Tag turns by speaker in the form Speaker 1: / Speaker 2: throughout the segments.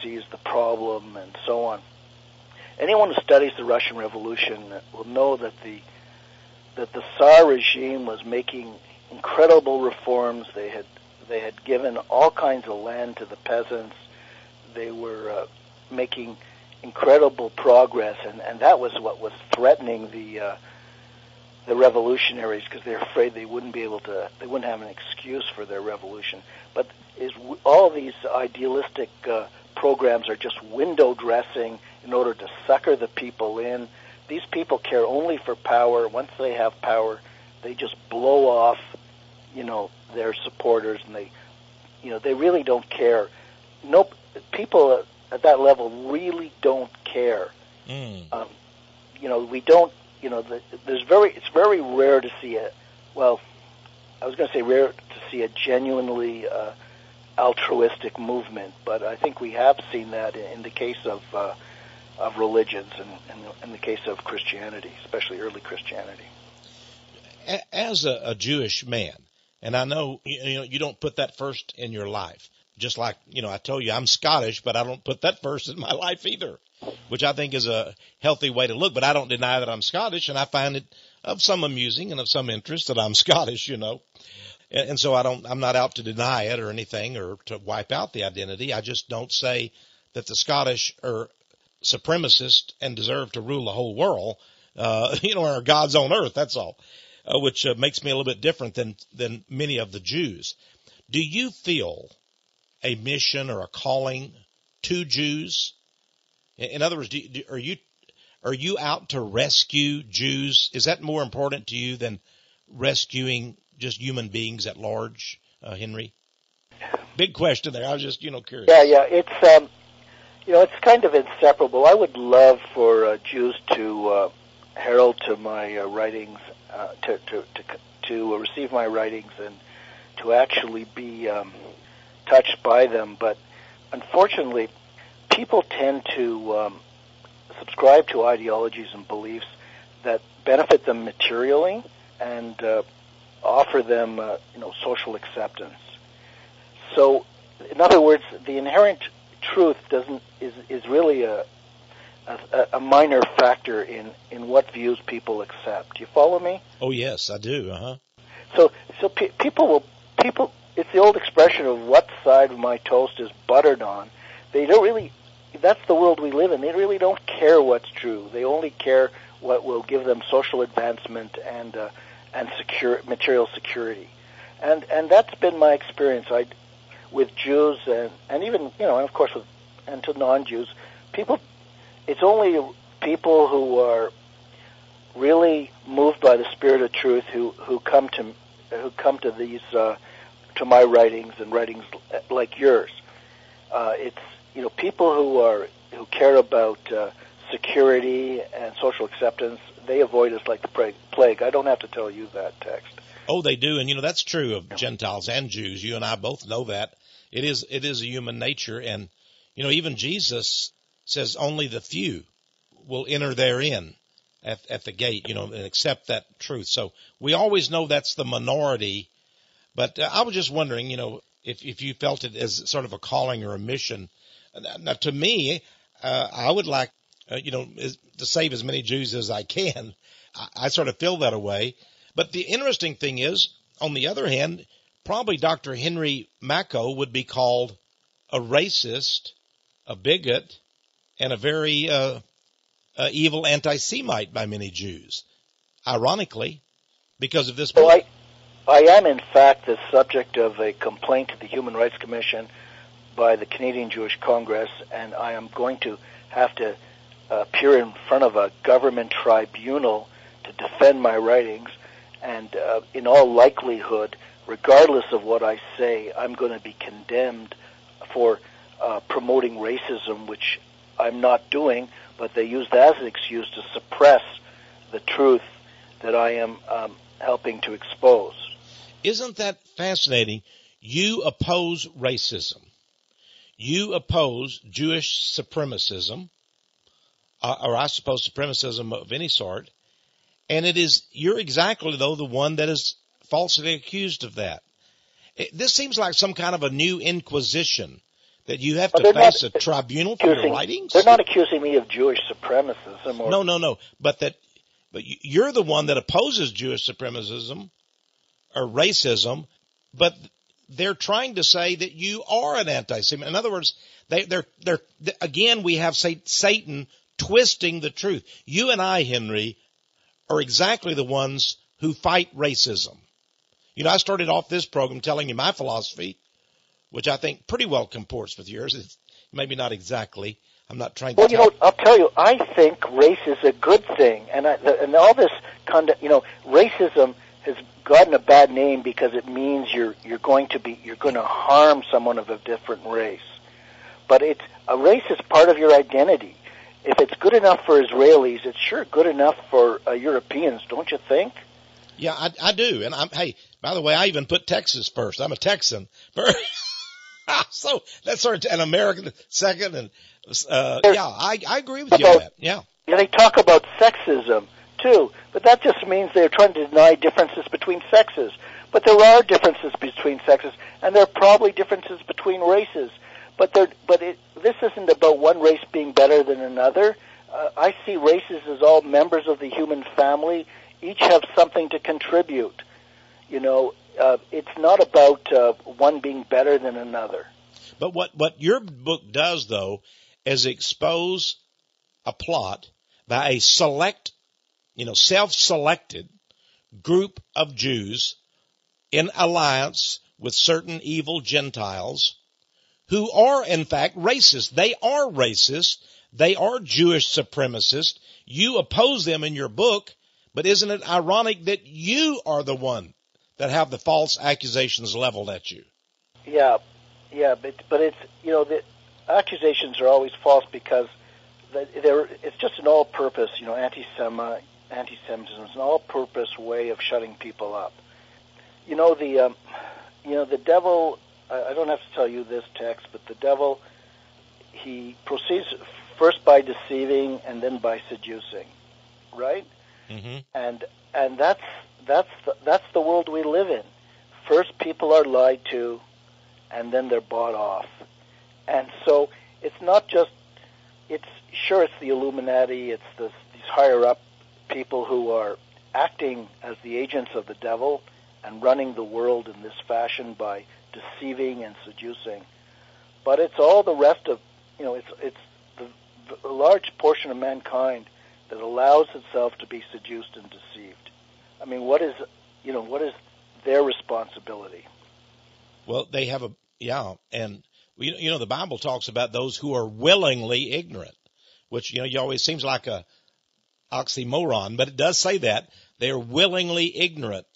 Speaker 1: is the problem, and so on. Anyone who studies the Russian Revolution will know that the Tsar regime was making incredible reforms. They had given all kinds of land to the peasants. They were making incredible progress, and that was what was threatening the revolutionaries, because they're afraid they wouldn't have an excuse for their revolution. But all these idealistic programs are just window dressing in order to sucker the people in. These people care only for power. Once they have power, they just blow off, their supporters, and they really don't care. Nope, people at that level really don't care. We don't. It's very rare to see rare to see a genuinely altruistic movement, but I think we have seen that in the case of religions and in the case of Christianity, especially early Christianity.
Speaker 2: As a Jewish man, and I know you don't put that first in your life, just like I told you I'm Scottish, but I don't put that first in my life either, which I think is a healthy way to look. But I don't deny that I'm Scottish, and I find it of some amusing and of some interest that I'm Scottish, and so I'm not out to deny it or anything or to wipe out the identity. I just don't say that the Scottish are supremacist and deserve to rule the whole world, are gods on earth. That's all, which makes me a little bit different than many of the Jews. Do you feel a mission or a calling to Jews? In other words, are you out to rescue Jews? Is that more important to you than rescuing just human beings at large, Henry? Big question there. I was just curious.
Speaker 1: Yeah. It's it's kind of inseparable. I would love for Jews to herald to my writings, to receive my writings, and to actually be touched by them. But unfortunately, people tend to subscribe to ideologies and beliefs that benefit them materially and offer them, social acceptance. So, in other words, the inherent truth is really a minor factor in what views people accept. You follow me?
Speaker 2: Oh yes, I do.
Speaker 1: So people. It's the old expression of what side of my toast is buttered on. They don't really. That's the world we live in. They really don't care what's true. They only care what will give them social advancement and material security. And that's been my experience. With Jews and even and of course and to non-Jews, people. It's only people who are really moved by the spirit of truth who come to these to my writings and writings like yours. It's people who care about security and social acceptance. They avoid us like the plague. I don't have to tell you that, Texe.
Speaker 2: Oh, they do, and that's true of Gentiles and Jews. You and I both know that. It is a human nature, and even Jesus says only the few will enter therein at the gate, and accept that truth. So we always know that's the minority. But I was just wondering, if you felt it as sort of a calling or a mission. Now, to me, I would like, to save as many Jews as I can. I sort of feel that way. But the interesting thing is, on the other hand, probably Dr. Henry Makow would be called a racist, a bigot, and a very evil anti-Semite by many Jews. Ironically, because of this.
Speaker 1: Well, I am, in fact, the subject of a complaint to the Human Rights Commission by the Canadian Jewish Congress, and I am going to have to appear in front of a government tribunal to defend my writings, and in all likelihood, regardless of what I say, I'm going to be condemned for promoting racism, which I'm not doing, but they use that as an excuse to suppress the truth that I am helping to expose.
Speaker 2: Isn't that fascinating? You oppose racism. You oppose Jewish supremacism, or I suppose supremacism of any sort, and you're exactly, though, the one that is falsely accused of that. This seems like some kind of a new inquisition that you have to face a tribunal for your writings?
Speaker 1: They're not accusing me of Jewish supremacism.
Speaker 2: No. But you're the one that opposes Jewish supremacism or racism, but they're trying to say that you are an anti-Semite. In other words, they're again, we have Satan twisting the truth. You and I, Henry, are exactly the ones who fight racism. You know, I started off this program telling you my philosophy, which I think pretty well comports with yours. It's maybe not exactly. I'm not trying to.
Speaker 1: Well, you know, I'll tell you, I think race is a good thing, and all this racism has gotten a bad name because it means you're going to harm someone of a different race. But a race is part of your identity. If it's good enough for Israelis, it's sure good enough for Europeans, don't you think?
Speaker 2: Yeah, I do. And hey, by the way, I even put Texas first. I'm a Texan. So that's sort of an American second. And I agree with you on that. Yeah.
Speaker 1: Yeah, they talk about sexism too, but that just means they're trying to deny differences between sexes. But there are differences between sexes, and there are probably differences between races. But this isn't about one race being better than another. I see races as all members of the human family. Each have something to contribute. You know, it's not about one being better than another.
Speaker 2: But what your book does, though, is expose a plot by a select, self-selected group of Jews in alliance with certain evil Gentiles who are, in fact, racist. They are racist. They are Jewish supremacists. You oppose them in your book, but isn't it ironic that you are the one that have the false accusations leveled at you? Yeah,
Speaker 1: but it's, the accusations are always false because it's just an all-purpose, anti-Semitism is an all-purpose way of shutting people up. The devil, I don't have to tell you this text, but the devil, he proceeds first by deceiving and then by seducing, right?
Speaker 2: Mm-hmm.
Speaker 1: And that's the world we live in. First, people are lied to, and then they're bought off. And so it's not just it's the Illuminati. It's these higher up people who are acting as the agents of the devil and running the world in this fashion by deceiving and seducing. But it's all the rest of it's the large portion of mankind that allows itself to be seduced and deceived. I mean, what is their responsibility?
Speaker 2: Well, they have and the Bible talks about those who are willingly ignorant, which you always seems like a oxymoron, but it does say that they are willingly ignorant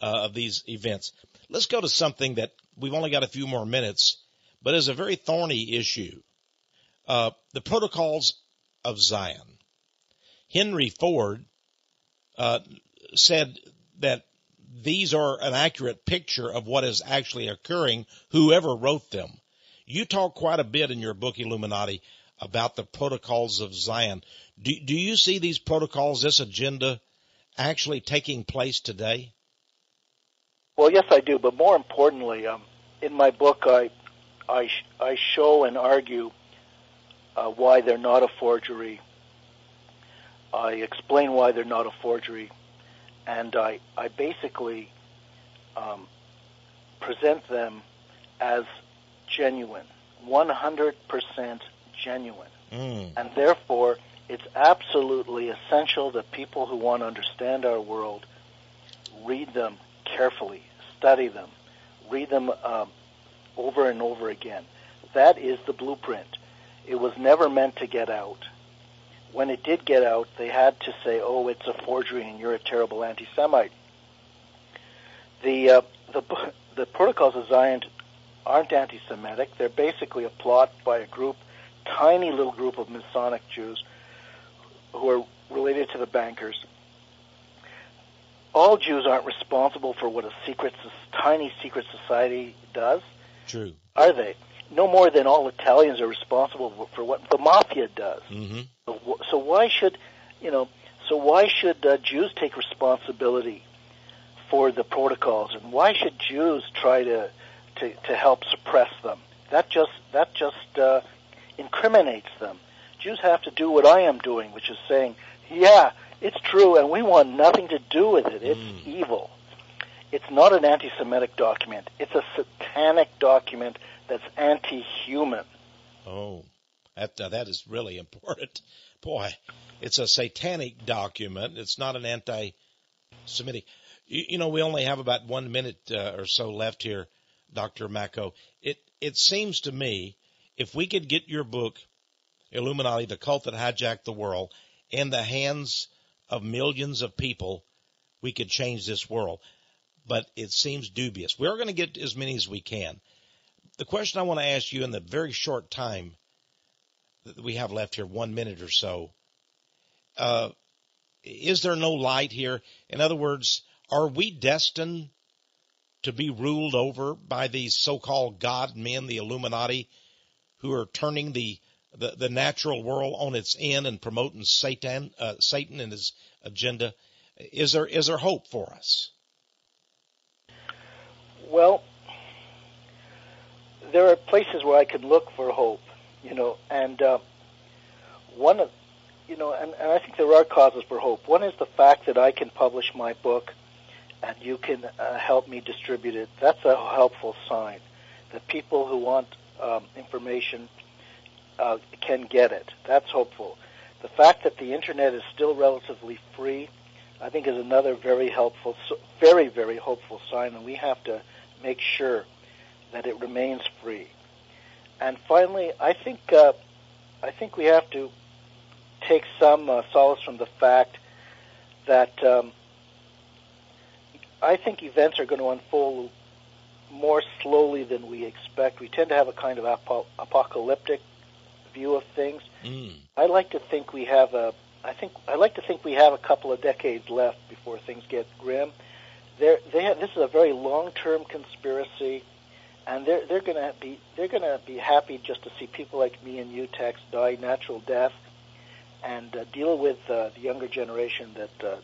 Speaker 2: of these events. Let's go to something that we've only got a few more minutes, but is a very thorny issue. The Protocols of Zion. Henry Ford said that these are an accurate picture of what is actually occurring, whoever wrote them. You talk quite a bit in your book, Illuminati, about the Protocols of Zion. Do you see these protocols, this agenda, actually taking place today?
Speaker 1: Well, yes, I do. But more importantly, in my book, I show and argue why they're not a forgery. I explain why they're not a forgery, and I basically present them as genuine, 100% genuine. And therefore, it's absolutely essential that people who want to understand our world read them carefully, study them, read them over and over again. That is the blueprint. It was never meant to get out. When it did get out, they had to say, "Oh, it's a forgery, and you're a terrible anti-Semite." The Protocols of Zion aren't anti-Semitic. They're basically a plot by a tiny little group of Masonic Jews who are related to the bankers. All Jews aren't responsible for what a tiny secret society does.
Speaker 2: True.
Speaker 1: Are they? No more than all Italians are responsible for what the mafia does.
Speaker 2: Mm-hmm.
Speaker 1: So why should Jews take responsibility for the protocols, and why should Jews try to help suppress them that just incriminates them. Jews have to do what I am doing, which is saying, yeah, it's true, and we want nothing to do with it. It's evil. It's not an anti-Semitic document. It's a satanic document that's anti-human.
Speaker 2: Oh, that is really important. Boy, it's a satanic document. It's not an anti-Semitic. You know, we only have about 1 minute or so left here, Dr. Makow. It seems to me, if we could get your book, Illuminati, the Cult That Hijacked the World, in the hands of millions of people, we could change this world. But it seems dubious. We're going to get as many as we can. The question I want to ask you in the very short time that we have left here, 1 minute or so, is there no light here? In other words, are we destined to be ruled over by these so-called God men, the Illuminati, who are turning the natural world on its end and promoting Satan and his agenda? Is there hope for us?
Speaker 1: Well, there are places where I can look for hope, and one of, and I think there are causes for hope. One is the fact that I can publish my book and you can help me distribute it. That's a helpful sign that people who want information can get it. That's hopeful. The fact that the internet is still relatively free, I think, is another very helpful, very, very hopeful sign, and we have to make sure that it remains free. And finally, I think we have to take some solace from the fact that I think events are going to unfold more slowly than we expect. We tend to have a kind of apocalyptic view of things. I like to think we have a couple of decades left before things get grim. This is a very long-term conspiracy, and they're going to be happy just to see people like me and you, Texe, die natural death, and deal with the younger generation that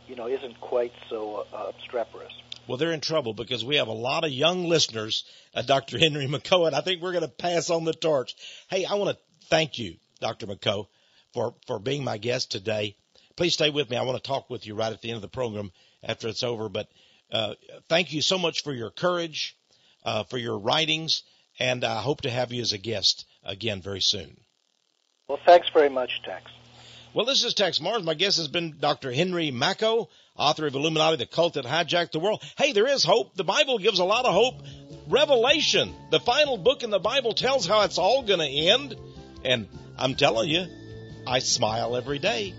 Speaker 1: isn't quite so obstreperous.
Speaker 2: Well, they're in trouble because we have a lot of young listeners, Dr. Henry Makow, and I think we're going to pass on the torch. Hey, I want to thank you, Dr. Makow, for being my guest today. Please stay with me. I want to talk with you right at the end of the program after it's over. But thank you so much for your courage, for your writings, and I hope to have you as a guest again very soon.
Speaker 1: Well, thanks very much, Texe.
Speaker 2: Well, this is Texe Mars. My guest has been Dr. Henry Makow, author of Illuminati, the Cult That Hijacked the World. Hey, there is hope. The Bible gives a lot of hope. Revelation, the final book in the Bible, tells how it's all going to end. And I'm telling you, I smile every day.